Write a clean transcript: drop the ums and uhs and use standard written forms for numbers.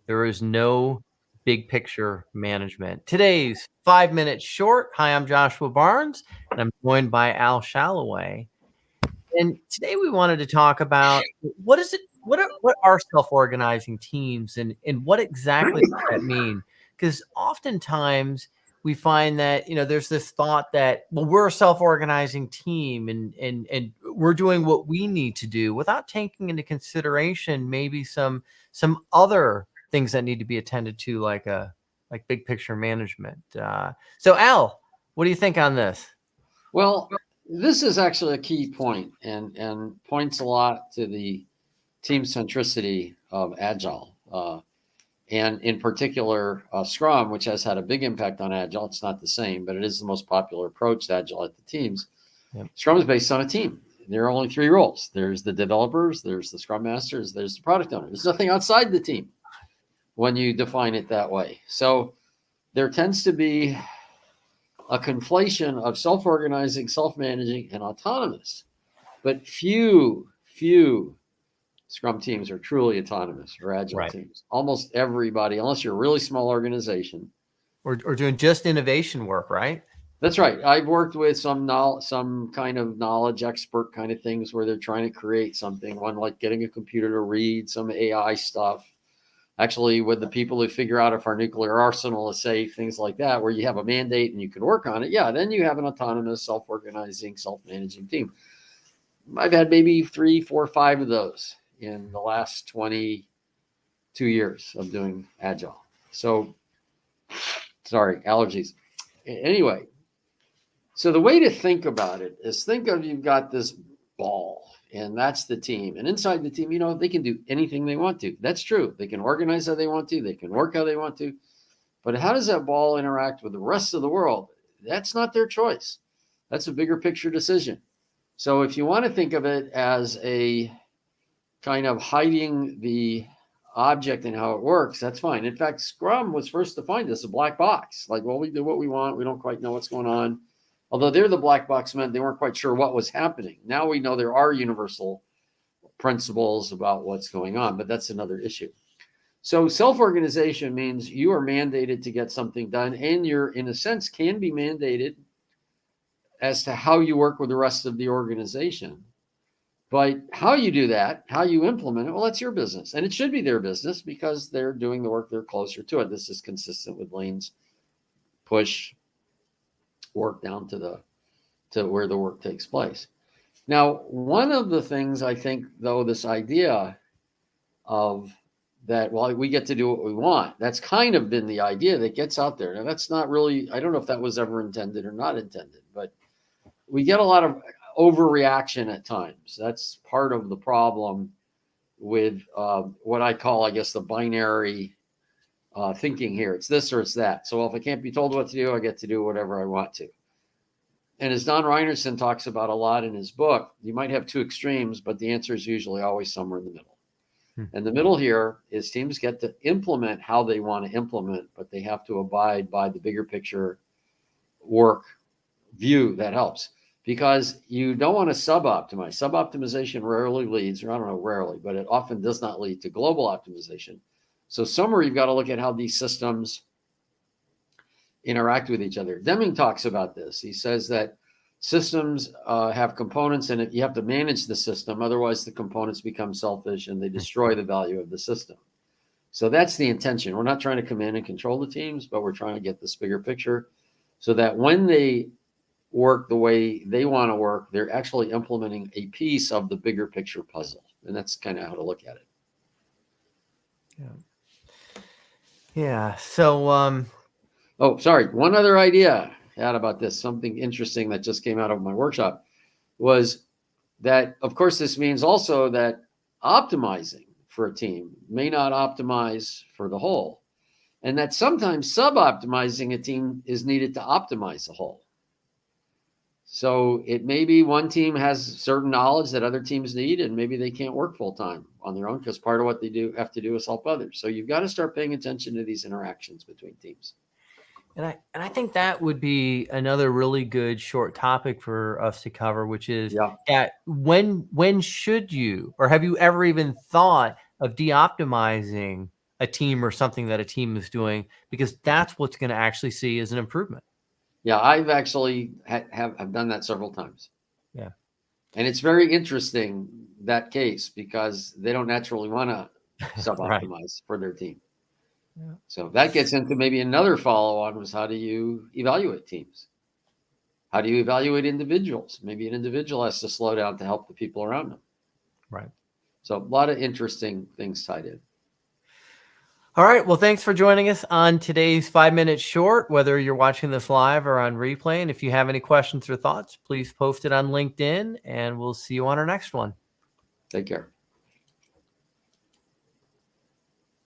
there is no big picture management. Today's 5 minutes short. Hi, I'm Joshua Barnes, and I'm joined by Al Shalloway. And today we wanted to talk about what is it, what are self-organizing teams, and what exactly does that mean? Because oftentimes we find that there's this thought that, well, we're a self-organizing team and we're doing what we need to do without taking into consideration maybe some other things that need to be attended to, like big picture management. So Al, what do you think on this? Well, this is actually a key point and points a lot to the team centricity of Agile. And in particular, Scrum, which has had a big impact on Agile. It's not the same, but it is the most popular approach to Agile at the teams. Yep. Scrum is based on a team. There are only three roles. There's the developers, there's the Scrum Masters, there's the product owner. There's nothing outside the team when you define it that way. So there tends to be a conflation of self-organizing, self-managing, and autonomous. But few Scrum teams are truly autonomous or Agile Right. teams. Almost everybody, unless you're a really small organization. Or doing just innovation work, right? That's right. I've worked with some kind of knowledge expert kind of things where they're trying to create something, one like getting a computer to read some AI stuff. Actually, with the people who figure out if our nuclear arsenal is safe, things like that, where you have a mandate and you can work on it, yeah, then you have an autonomous, self-organizing, self-managing team. I've had maybe 3, 4, 5 of those in the last 22 years of doing Agile. So, sorry, allergies. Anyway, so the way to think about it is think of you've got this ball, and that's the team. And inside the team, they can do anything they want to. That's true. They can organize how they want to. They can work how they want to. But how does that ball interact with the rest of the world? That's not their choice. That's a bigger picture decision. So if you want to think of it as a kind of hiding the object and how it works, that's fine. In fact, Scrum was first defined as a black box. Like, well, we do what we want. We don't quite know what's going on. Although they're the black box meant they weren't quite sure what was happening. Now we know there are universal principles about what's going on, but that's another issue. So self-organization means you are mandated to get something done, and you're, in a sense, can be mandated as to how you work with the rest of the organization. But how you do that, how you implement it, well, that's your business. And it should be their business because they're doing the work, they're closer to it. This is consistent with Lane's push work down to where the work takes place. Now, one of the things I think, though, this idea of that, well, we get to do what we want, that's kind of been the idea that gets out there. Now, that's not really, I don't know if that was ever intended or not intended, but we get a lot of overreaction at times. That's part of the problem with what I call, I guess, the binary thinking here. It's this or it's that. So if I can't be told what to do, I get to do whatever I want to. And as Don Reinerson talks about a lot in his book, you might have two extremes, but the answer is usually always somewhere in the middle. And the middle here is teams get to implement how they want to implement, but they have to abide by the bigger picture work view that helps. Because you don't want to sub-optimize. Sub-optimization rarely leads, or I don't know, rarely, but it often does not lead to global optimization. So somewhere you've got to look at how these systems interact with each other. Deming talks about this. He says that systems have components in it. You have to manage the system. Otherwise, the components become selfish and they destroy the value of the system. So that's the intention. We're not trying to command and control the teams, but we're trying to get this bigger picture so that when they work the way they want to work, they're actually implementing a piece of the bigger picture puzzle. And that's kind of how to look at it. Yeah. So, oh, sorry. One other idea I had about this, something interesting that just came out of my workshop, was that, of course, this means also that optimizing for a team may not optimize for the whole. And that sometimes sub-optimizing a team is needed to optimize the whole. So it may be one team has certain knowledge that other teams need, and maybe they can't work full time on their own because part of what they do have to do is help others. So you've got to start paying attention to these interactions between teams. And I think that would be another really good short topic for us to cover, which is when should you, or have you ever even thought of de-optimizing a team or something that a team is doing, because that's what's going to actually see as an improvement. Yeah, I've actually have done that several times. Yeah. And it's very interesting, that case, because they don't naturally want to Right. sub-optimize for their team. Yeah. So that gets into maybe another follow-on, was how do you evaluate teams? How do you evaluate individuals? Maybe an individual has to slow down to help the people around them. Right. So a lot of interesting things tied in. All right. Well, thanks for joining us on today's 5 Minute Short, whether you're watching this live or on replay. And if you have any questions or thoughts, please post it on LinkedIn, and we'll see you on our next one. Take care.